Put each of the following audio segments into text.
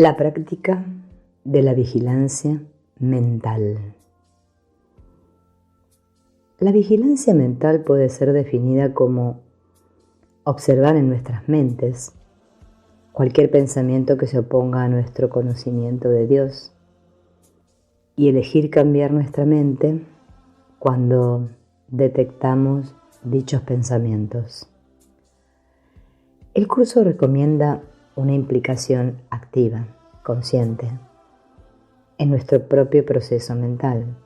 La práctica de la vigilancia mental. La vigilancia mental puede ser definida como observar en nuestras mentes cualquier pensamiento que se oponga a nuestro conocimiento de Dios y elegir cambiar nuestra mente cuando detectamos dichos pensamientos. El curso recomienda una implicación activa, consciente, en nuestro propio proceso mental,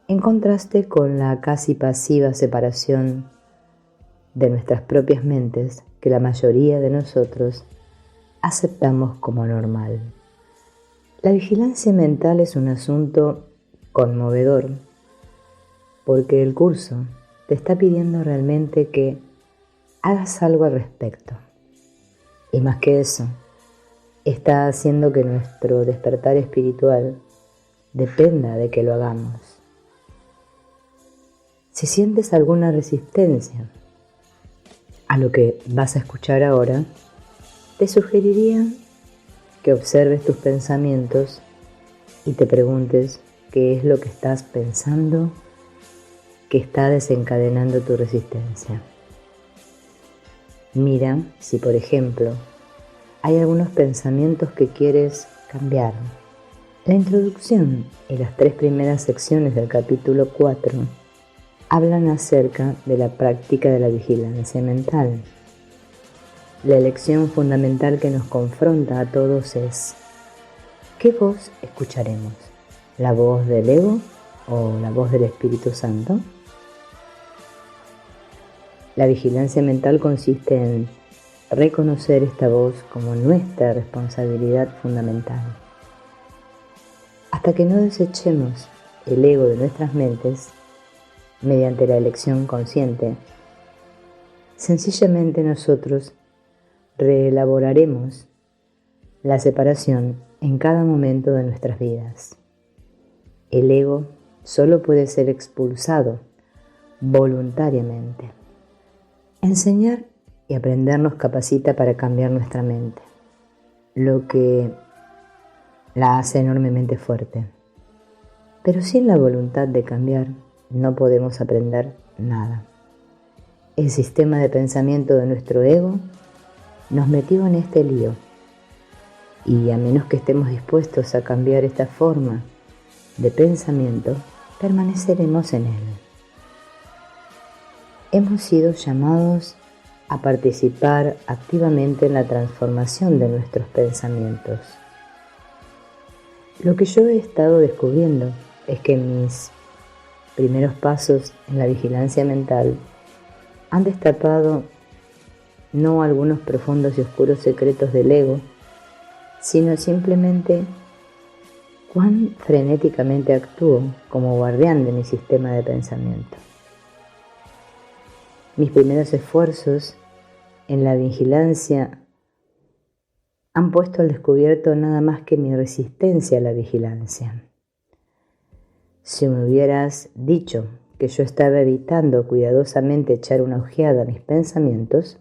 en contraste con la casi pasiva separación de nuestras propias mentes que la mayoría de nosotros aceptamos como normal. La vigilancia mental es un asunto conmovedor porque el curso te está pidiendo realmente que hagas algo al respecto. Y más que eso, está haciendo que nuestro despertar espiritual dependa de que lo hagamos. Si sientes alguna resistencia a lo que vas a escuchar ahora, te sugeriría que observes tus pensamientos y te preguntes qué es lo que estás pensando que está desencadenando tu resistencia. Mira si, por ejemplo, hay algunos pensamientos que quieres cambiar. La introducción y las 3 primeras secciones del capítulo 4 hablan acerca de la práctica de la vigilancia mental. La elección fundamental que nos confronta a todos es: ¿qué voz escucharemos? ¿La voz del ego o la voz del Espíritu Santo? La vigilancia mental consiste en reconocer esta voz como nuestra responsabilidad fundamental. Hasta que no desechemos el ego de nuestras mentes, mediante la elección consciente, sencillamente nosotros reelaboraremos la separación en cada momento de nuestras vidas. El ego solo puede ser expulsado voluntariamente. Enseñar y aprender nos capacita para cambiar nuestra mente, lo que la hace enormemente fuerte. Pero sin la voluntad de cambiar, no podemos aprender nada. El sistema de pensamiento de nuestro ego nos metió en este lío, y a menos que estemos dispuestos a cambiar esta forma de pensamiento, permaneceremos en él. Hemos sido llamados a participar activamente en la transformación de nuestros pensamientos. Lo que yo he estado descubriendo es que mis primeros pasos en la vigilancia mental han destapado no algunos profundos y oscuros secretos del ego, sino simplemente cuán frenéticamente actúo como guardián de mi sistema de pensamiento. Mis primeros esfuerzos en la vigilancia han puesto al descubierto nada más que mi resistencia a la vigilancia. Si me hubieras dicho que yo estaba evitando cuidadosamente echar una ojeada a mis pensamientos,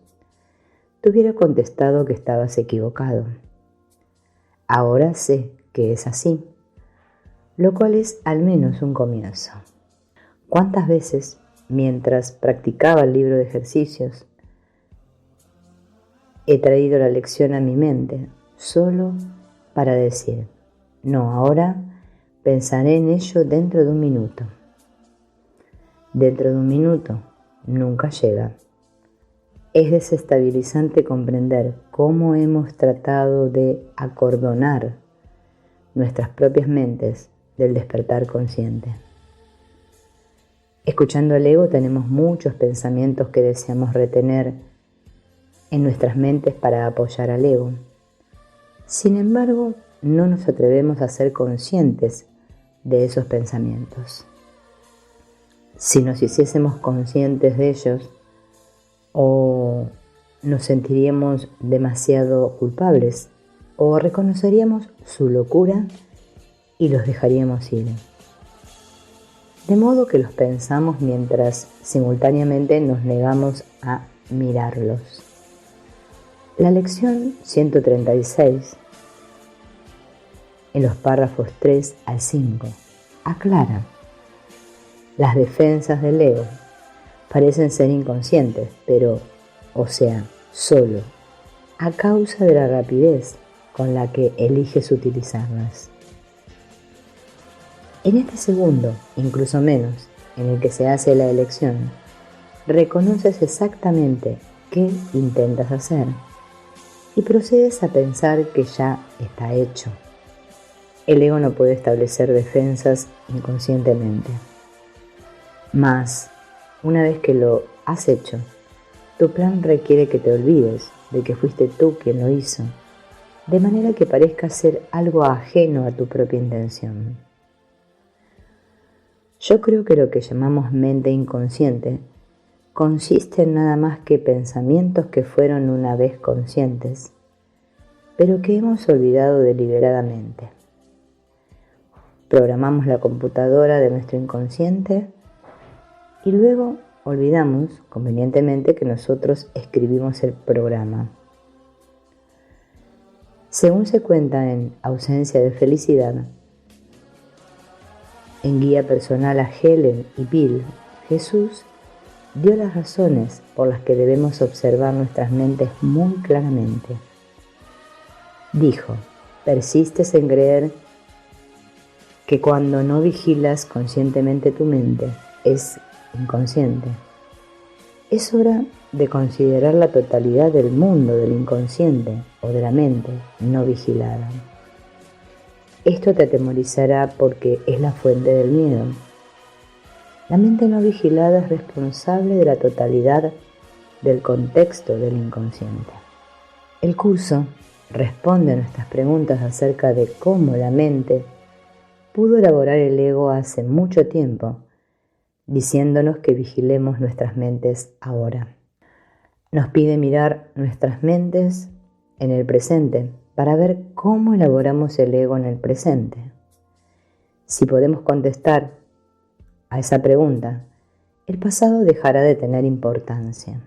te hubiera contestado que estabas equivocado. Ahora sé que es así, lo cual es al menos un comienzo. ¿Cuántas veces, mientras practicaba el libro de ejercicios, he traído la lección a mi mente solo para decir: no, ahora pensaré en ello dentro de un minuto? Dentro de un minuto nunca llega. Es desestabilizante comprender cómo hemos tratado de acordonar nuestras propias mentes del despertar consciente. Escuchando al ego tenemos muchos pensamientos que deseamos retener en nuestras mentes para apoyar al ego. Sin embargo, no nos atrevemos a ser conscientes de esos pensamientos. Si nos hiciésemos conscientes de ellos, o nos sentiríamos demasiado culpables, o reconoceríamos su locura y los dejaríamos ir. De modo que los pensamos mientras simultáneamente nos negamos a mirarlos. La lección 136 en los párrafos 3 al 5, aclara: las defensas del ego parecen ser inconscientes, pero, solo a causa de la rapidez con la que eliges utilizarlas. En este segundo, incluso menos, en el que se hace la elección, reconoces exactamente qué intentas hacer y procedes a pensar que ya está hecho. El ego no puede establecer defensas inconscientemente. Mas, una vez que lo has hecho, tu plan requiere que te olvides de que fuiste tú quien lo hizo, de manera que parezca ser algo ajeno a tu propia intención. Yo creo que lo que llamamos mente inconsciente consiste en nada más que pensamientos que fueron una vez conscientes, pero que hemos olvidado deliberadamente. Programamos la computadora de nuestro inconsciente y luego olvidamos convenientemente que nosotros escribimos el programa. Según se cuenta en Ausencia de Felicidad, en Guía Personal a Helen y Bill, Jesús dio las razones por las que debemos observar nuestras mentes muy claramente. Dijo: persistes en creer que cuando no vigilas conscientemente tu mente es inconsciente. Es hora de considerar la totalidad del mundo del inconsciente o de la mente no vigilada. Esto te atemorizará porque es la fuente del miedo. La mente no vigilada es responsable de la totalidad del contexto del inconsciente. El curso responde a nuestras preguntas acerca de cómo la mente pudo elaborar el ego hace mucho tiempo, diciéndonos que vigilemos nuestras mentes ahora. Nos pide mirar nuestras mentes en el presente para ver cómo elaboramos el ego en el presente. Si podemos contestar a esa pregunta, el pasado dejará de tener importancia.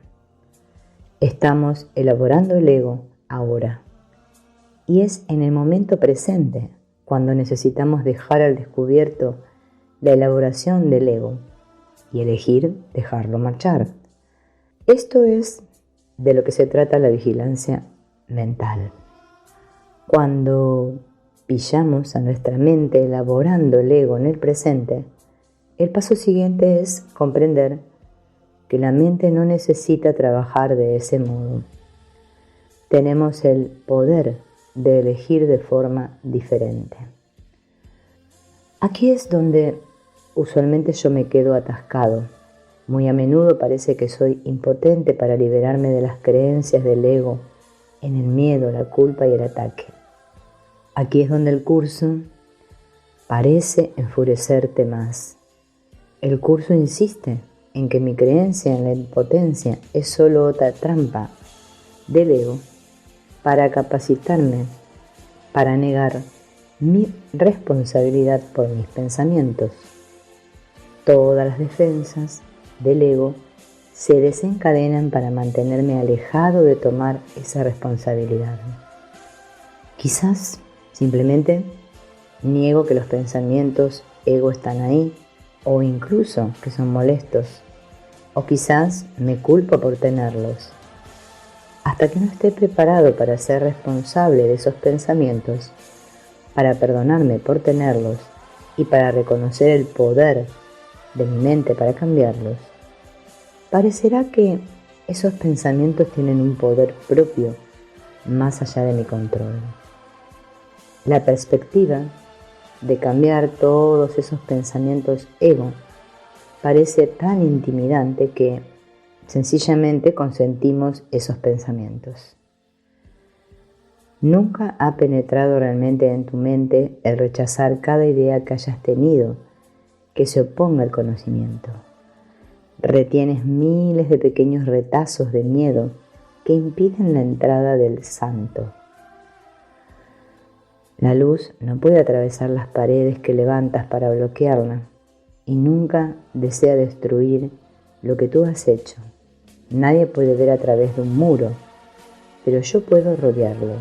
Estamos elaborando el ego ahora, y es en el momento presente cuando necesitamos dejar al descubierto la elaboración del ego y elegir dejarlo marchar. Esto es de lo que se trata la vigilancia mental. Cuando pillamos a nuestra mente elaborando el ego en el presente, el paso siguiente es comprender que la mente no necesita trabajar de ese modo. Tenemos el poder de elegir de forma diferente. Aquí es donde usualmente yo me quedo atascado. Muy a menudo parece que soy impotente para liberarme de las creencias del ego en el miedo, la culpa y el ataque. Aquí es donde el curso parece enfurecerte más. El curso insiste en que mi creencia en la impotencia es solo otra trampa del ego para capacitarme, para negar mi responsabilidad por mis pensamientos. Todas las defensas del ego se desencadenan para mantenerme alejado de tomar esa responsabilidad. Quizás simplemente niego que los pensamientos ego están ahí, o incluso que son molestos, o quizás me culpo por tenerlos. Hasta que no esté preparado para ser responsable de esos pensamientos, para perdonarme por tenerlos y para reconocer el poder de mi mente para cambiarlos, parecerá que esos pensamientos tienen un poder propio más allá de mi control. La perspectiva de cambiar todos esos pensamientos ego parece tan intimidante que sencillamente consentimos esos pensamientos. Nunca ha penetrado realmente en tu mente el rechazar cada idea que hayas tenido que se oponga al conocimiento. Retienes miles de pequeños retazos de miedo que impiden la entrada del santo. La luz no puede atravesar las paredes que levantas para bloquearla y nunca desea destruir lo que tú has hecho. Nadie puede ver a través de un muro, pero yo puedo rodearlo.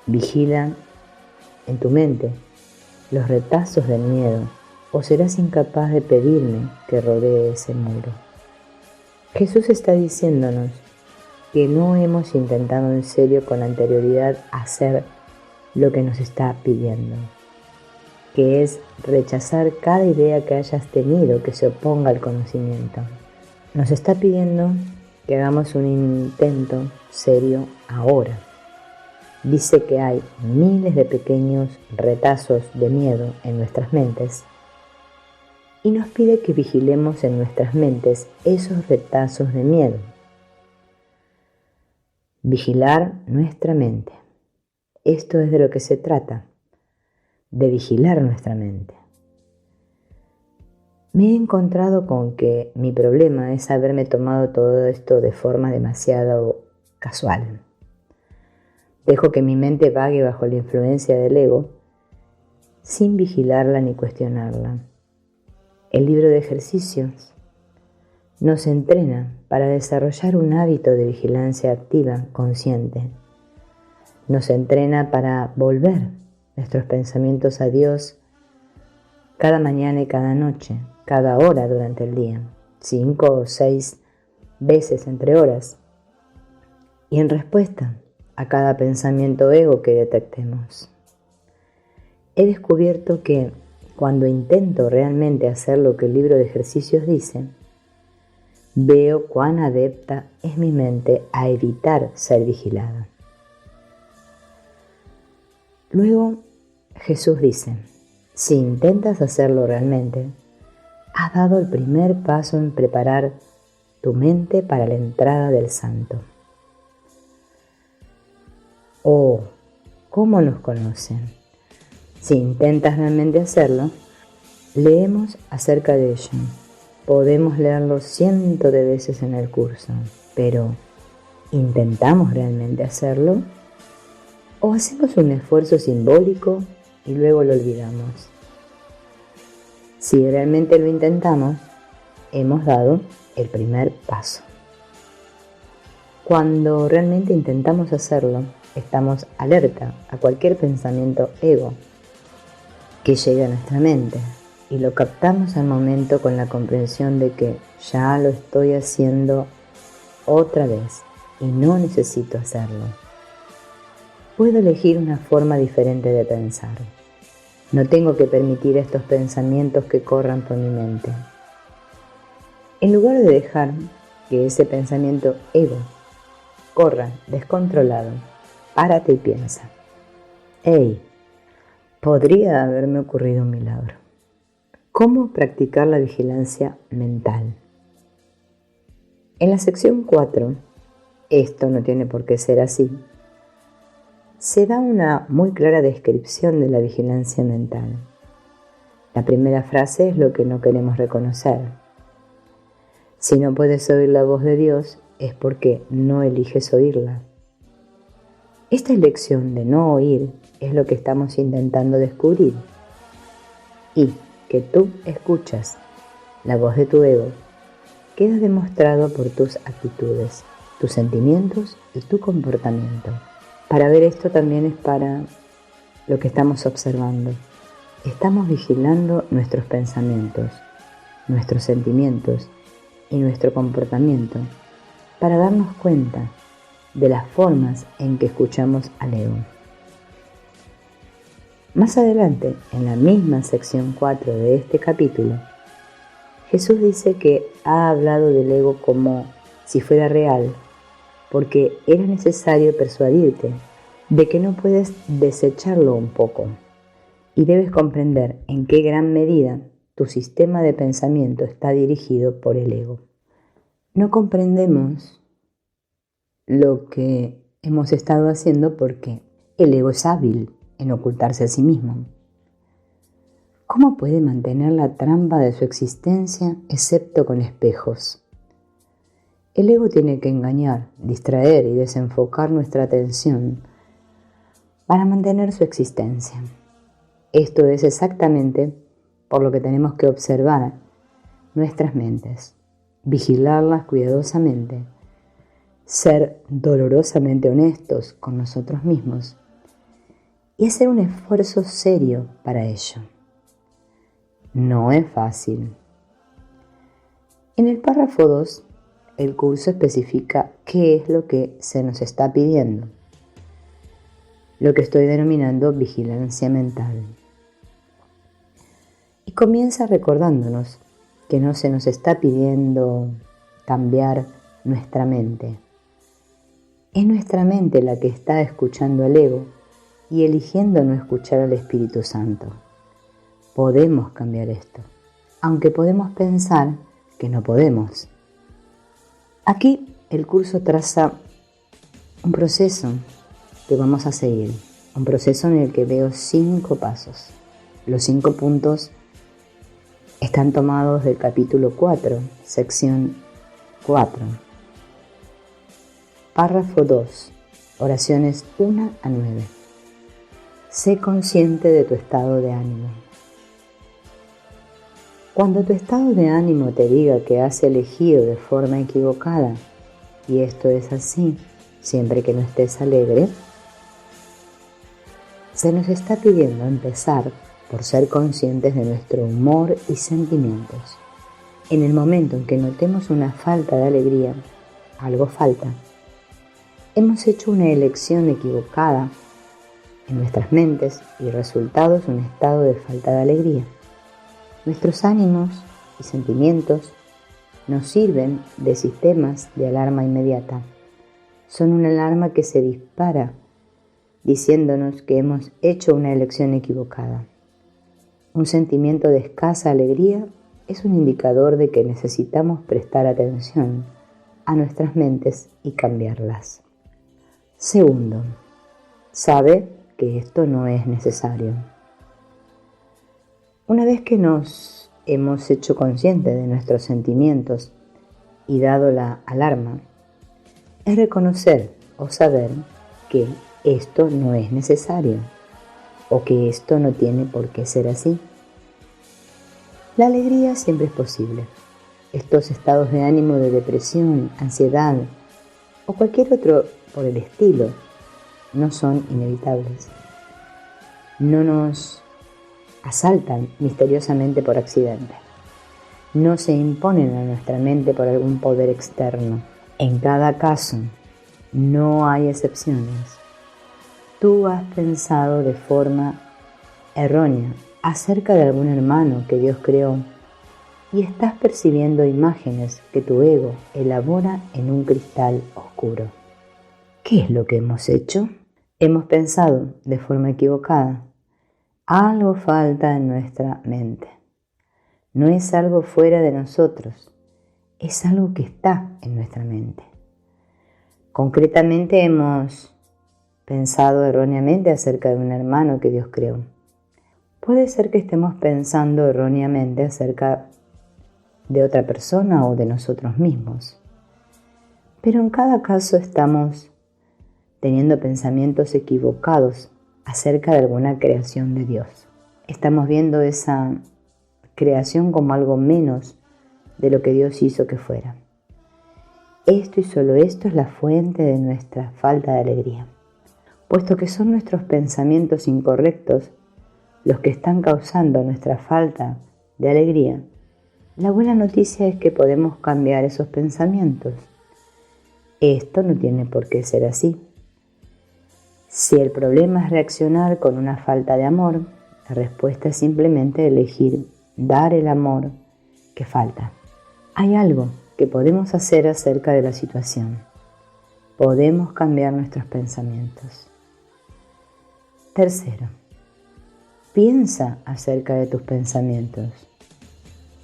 Vigila en tu mente los retazos del miedo o serás incapaz de pedirme que rodee ese muro. Jesús está diciéndonos que no hemos intentado en serio con anterioridad hacer lo que nos está pidiendo, que es rechazar cada idea que hayas tenido que se oponga al conocimiento. Nos está pidiendo que hagamos un intento serio ahora. Dice que hay miles de pequeños retazos de miedo en nuestras mentes y nos pide que vigilemos en nuestras mentes esos retazos de miedo. Vigilar nuestra mente. Esto es de lo que se trata, de vigilar nuestra mente. Me he encontrado con que mi problema es haberme tomado todo esto de forma demasiado casual. Dejo que mi mente vague bajo la influencia del ego sin vigilarla ni cuestionarla. El libro de ejercicios nos entrena para desarrollar un hábito de vigilancia activa, consciente. Nos entrena para volver nuestros pensamientos a Dios cada mañana y cada noche, cada hora durante el día, 5 o 6 veces entre horas, y en respuesta a cada pensamiento ego que detectemos. He descubierto que cuando intento realmente hacer lo que el libro de ejercicios dice, veo cuán adepta es mi mente a evitar ser vigilada. Luego Jesús dice, si intentas hacerlo realmente, has dado el primer paso en preparar tu mente para la entrada del Santo. Oh, ¿cómo nos conocen? Si intentas realmente hacerlo, leemos acerca de ello. Podemos leerlo cientos de veces en el curso, pero ¿intentamos realmente hacerlo? ¿O hacemos un esfuerzo simbólico y luego lo olvidamos? Si realmente lo intentamos, hemos dado el primer paso. Cuando realmente intentamos hacerlo, estamos alerta a cualquier pensamiento ego que llegue a nuestra mente y lo captamos al momento con la comprensión de que ya lo estoy haciendo otra vez y no necesito hacerlo. Puedo elegir una forma diferente de pensar. No tengo que permitir estos pensamientos que corran por mi mente. En lugar de dejar que ese pensamiento ego corra descontrolado, párate y piensa. ¡Hey! Podría haberme ocurrido un milagro. ¿Cómo practicar la vigilancia mental? En la sección 4, esto no tiene por qué ser así, se da una muy clara descripción de la vigilancia mental. La primera frase es lo que no queremos reconocer. Si no puedes oír la voz de Dios, es porque no eliges oírla. Esta elección de no oír es lo que estamos intentando descubrir. Y que tú escuchas la voz de tu ego queda demostrado por tus actitudes, tus sentimientos y tu comportamiento. Para ver esto también es para lo que estamos observando. Estamos vigilando nuestros pensamientos, nuestros sentimientos y nuestro comportamiento para darnos cuenta de las formas en que escuchamos al ego. Más adelante, en la misma sección 4 de este capítulo, Jesús dice que ha hablado del ego como si fuera real, porque era necesario persuadirte de que no puedes desecharlo un poco y debes comprender en qué gran medida tu sistema de pensamiento está dirigido por el ego. No comprendemos lo que hemos estado haciendo porque el ego es hábil en ocultarse a sí mismo. ¿Cómo puede mantener la trampa de su existencia excepto con espejos? El ego tiene que engañar, distraer y desenfocar nuestra atención para mantener su existencia. Esto es exactamente por lo que tenemos que observar nuestras mentes, vigilarlas cuidadosamente, ser dolorosamente honestos con nosotros mismos y hacer un esfuerzo serio para ello. No es fácil. En el párrafo 2, el curso especifica qué es lo que se nos está pidiendo, lo que estoy denominando vigilancia mental. Y comienza recordándonos que no se nos está pidiendo cambiar nuestra mente. Es nuestra mente la que está escuchando al ego y eligiendo no escuchar al Espíritu Santo. Podemos cambiar esto, aunque podemos pensar que no podemos. Aquí el curso traza un proceso que vamos a seguir, un proceso en el que veo 5 pasos. Los 5 puntos están tomados del capítulo 4, sección 4. Párrafo 2, oraciones 1 a 9. Sé consciente de tu estado de ánimo. Cuando tu estado de ánimo te diga que has elegido de forma equivocada, y esto es así, siempre que no estés alegre, se nos está pidiendo empezar por ser conscientes de nuestro humor y sentimientos. En el momento en que notemos una falta de alegría, algo falta, hemos hecho una elección equivocada en nuestras mentes y resultado es un estado de falta de alegría. Nuestros ánimos y sentimientos nos sirven de sistemas de alarma inmediata. Son una alarma que se dispara diciéndonos que hemos hecho una elección equivocada. Un sentimiento de escasa alegría es un indicador de que necesitamos prestar atención a nuestras mentes y cambiarlas. Segundo, sabe que esto no es necesario. Una vez que nos hemos hecho conscientes de nuestros sentimientos y dado la alarma, es reconocer o saber que esto no es necesario o que esto no tiene por qué ser así. La alegría siempre es posible. Estos estados de ánimo de depresión, ansiedad o cualquier otro por el estilo no son inevitables. No nos asaltan misteriosamente por accidente. No se imponen a nuestra mente por algún poder externo. En cada caso, no hay excepciones. Tú has pensado de forma errónea acerca de algún hermano que Dios creó y estás percibiendo imágenes que tu ego elabora en un cristal oscuro. ¿Qué es lo que hemos hecho? Hemos pensado de forma equivocada. Algo falta en nuestra mente. No es algo fuera de nosotros, es algo que está en nuestra mente. Concretamente hemos pensado erróneamente acerca de un hermano que Dios creó. Puede ser que estemos pensando erróneamente acerca de otra persona o de nosotros mismos. Pero en cada caso estamos teniendo pensamientos equivocados acerca de alguna creación de Dios. Estamos viendo esa creación como algo menos de lo que Dios hizo que fuera. Esto y solo esto es la fuente de nuestra falta de alegría, puesto que son nuestros pensamientos incorrectos los que están causando nuestra falta de alegría. La buena noticia es que podemos cambiar esos pensamientos. Esto no tiene por qué ser así. Si el problema es reaccionar con una falta de amor, la respuesta es simplemente elegir dar el amor que falta. Hay algo que podemos hacer acerca de la situación. Podemos cambiar nuestros pensamientos. Tercero, piensa acerca de tus pensamientos.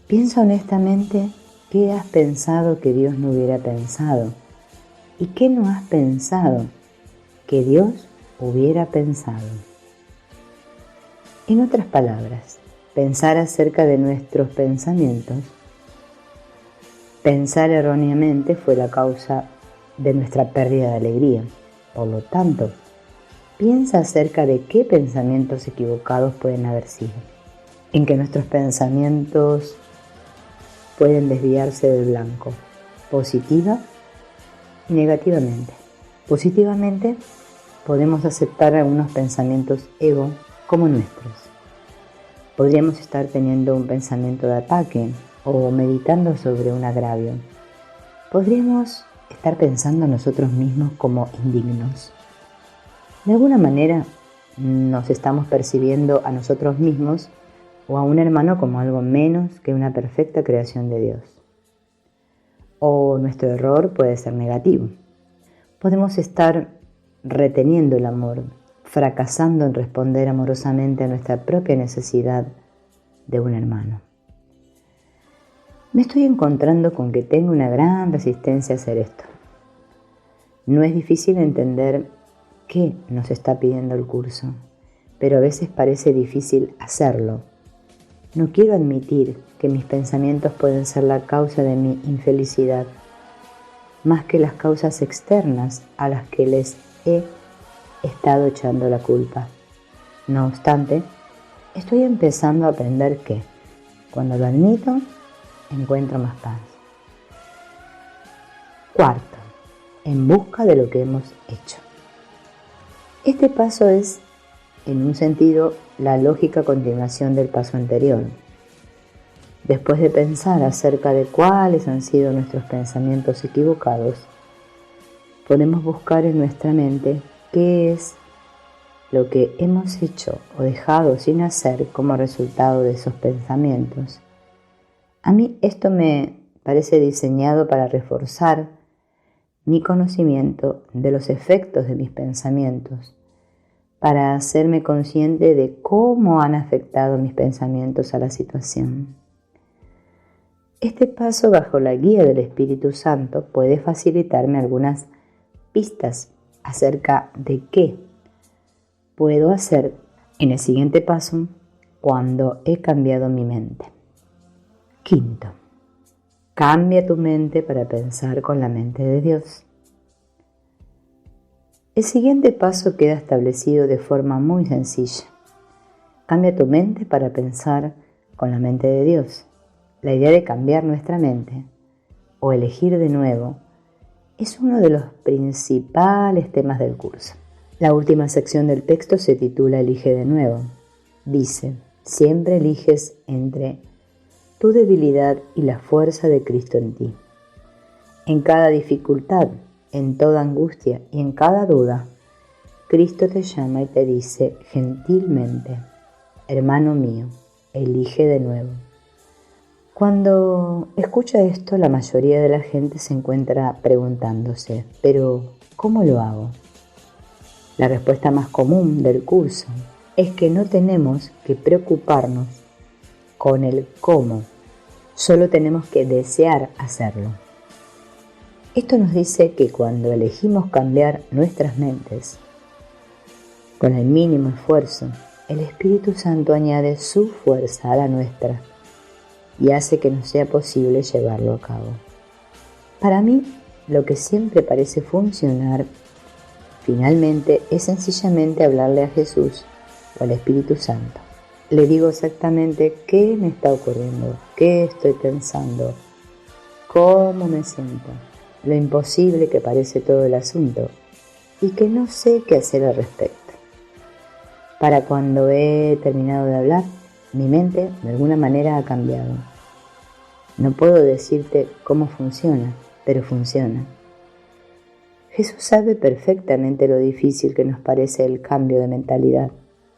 Piensa honestamente qué has pensado que Dios no hubiera pensado y qué no has pensado que Dios hubiera pensado. En otras palabras, pensar acerca de nuestros pensamientos. Pensar erróneamente fue la causa de nuestra pérdida de alegría. Por lo tanto, piensa acerca de qué pensamientos equivocados pueden haber sido, en que nuestros pensamientos pueden desviarse del blanco, positiva y negativamente. Positivamente, podemos aceptar algunos pensamientos ego como nuestros. Podríamos estar teniendo un pensamiento de ataque o meditando sobre un agravio. Podríamos estar pensando a nosotros mismos como indignos. De alguna manera nos estamos percibiendo a nosotros mismos o a un hermano como algo menos que una perfecta creación de Dios. O nuestro error puede ser negativo. Podemos estar reteniendo el amor, fracasando en responder amorosamente a nuestra propia necesidad de un hermano. Me estoy encontrando con que tengo una gran resistencia a hacer esto. No es difícil entender qué nos está pidiendo el curso, pero a veces parece difícil hacerlo. No quiero admitir que mis pensamientos pueden ser la causa de mi infelicidad, más que las causas externas a las que les he estado echando la culpa. No obstante, estoy empezando a aprender que, cuando lo admito, encuentro más paz. Cuarto, en busca de lo que hemos hecho. Este paso es, en un sentido, la lógica continuación del paso anterior. Después de pensar acerca de cuáles han sido nuestros pensamientos equivocados, podemos buscar en nuestra mente qué es lo que hemos hecho o dejado sin hacer como resultado de esos pensamientos. A mí esto me parece diseñado para reforzar mi conocimiento de los efectos de mis pensamientos, para hacerme consciente de cómo han afectado mis pensamientos a la situación. Este paso bajo la guía del Espíritu Santo puede facilitarme algunas pistas acerca de qué puedo hacer en el siguiente paso cuando he cambiado mi mente. Quinto, cambia tu mente para pensar con la mente de Dios. El siguiente paso queda establecido de forma muy sencilla. Cambia tu mente para pensar con la mente de Dios. La idea de cambiar nuestra mente o elegir de nuevo es uno de los principales temas del curso. La última sección del texto se titula Elige de nuevo. Dice, siempre eliges entre tu debilidad y la fuerza de Cristo en ti. En cada dificultad, en toda angustia y en cada duda, Cristo te llama y te dice gentilmente, hermano mío, elige de nuevo. Cuando escucha esto, la mayoría de la gente se encuentra preguntándose, ¿pero cómo lo hago? La respuesta más común del curso es que no tenemos que preocuparnos con el cómo, solo tenemos que desear hacerlo. Esto nos dice que cuando elegimos cambiar nuestras mentes, con el mínimo esfuerzo, el Espíritu Santo añade su fuerza a la nuestra y hace que nos sea posible llevarlo a cabo. Para mí, lo que siempre parece funcionar, finalmente, es sencillamente hablarle a Jesús o al Espíritu Santo. Le digo exactamente qué me está ocurriendo, qué estoy pensando, cómo me siento, lo imposible que parece todo el asunto y que no sé qué hacer al respecto. Para cuando he terminado de hablar, mi mente de alguna manera ha cambiado. No puedo decirte cómo funciona, pero funciona. Jesús sabe perfectamente lo difícil que nos parece el cambio de mentalidad.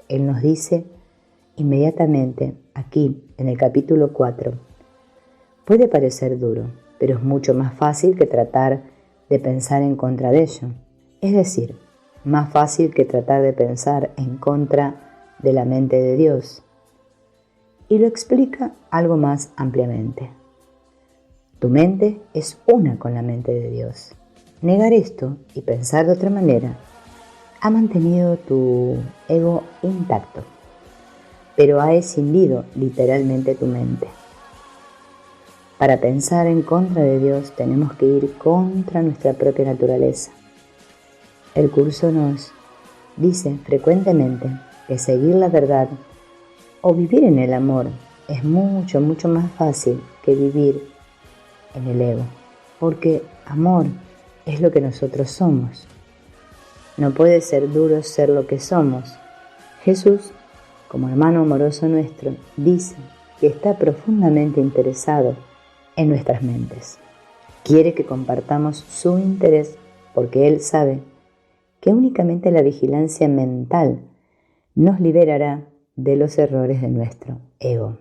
Él nos dice inmediatamente, aquí en el capítulo 4, puede parecer duro, pero es mucho más fácil que tratar de pensar en contra de ello. Es decir, más fácil que tratar de pensar en contra de la mente de Dios. Y lo explica algo más ampliamente. Tu mente es una con la mente de Dios. Negar esto y pensar de otra manera ha mantenido tu ego intacto, pero ha escindido literalmente tu mente. Para pensar en contra de Dios tenemos que ir contra nuestra propia naturaleza. El curso nos dice frecuentemente que seguir la verdad o vivir en el amor es mucho más fácil que vivir en el ego, porque amor es lo que nosotros somos. No puede ser duro ser lo que somos. Jesús, como hermano amoroso nuestro, dice que está profundamente interesado en nuestras mentes. Quiere que compartamos su interés porque Él sabe que únicamente la vigilancia mental nos liberará de los errores de nuestro ego.